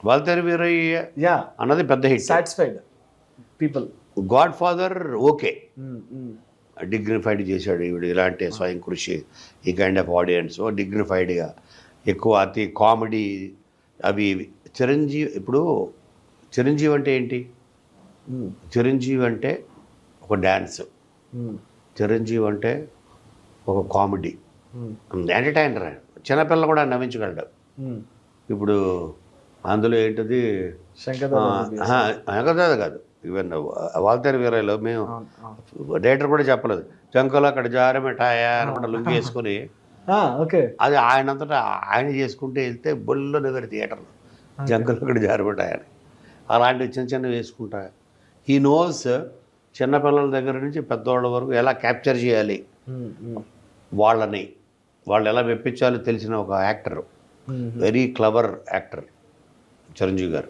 Waltair Veeraiah yeah, అన్నది పెద్ద hit. Satisfied people. God father okay, dignified చేశాడు ఈవిడ, ఇలాంటి స్వయం కృషి, ఈ కైండ్ ఆఫ్ ఆడియన్స్ డిగ్నిఫైడ్గా ఎక్కువ అతి కామెడీ అవి ఇవి. చిరంజీవి ఇప్పుడు చిరంజీవి అంటే ఏంటి? చిరంజీవి అంటే ఒక డ్యాన్స్, చిరంజీవి అంటే ఒక కామెడీ, ఎంటర్టైనర్. చిన్నపిల్ల కూడా నవ్వించగలడు. ఇప్పుడు అందులో ఏంటిది కదా కాదు, ఈవెన్ వాల్తేరు వీరయ్యలో మేము డైరెక్టర్ కూడా చెప్పలేదు, జంకలో అక్కడ జారమిఠాయా అనకుండా లుంగి వేసుకొని ఓకే, అది ఆయనంతటా ఆయన చేసుకుంటే వెళ్తే బొల్లో దగ్గర థియేటర్లో జంకలో అక్కడ జారమిఠాయని అలాంటివి చిన్న చిన్నవి వేసుకుంటా. ఈ నోస్ చిన్నపిల్లల దగ్గర నుంచి పెద్దవాళ్ళ వరకు ఎలా క్యాప్చర్ చేయాలి వాళ్ళని, వాళ్ళు ఎలా మెప్పించాలో తెలిసిన ఒక actor, very clever actor Chiranjeevi గారు.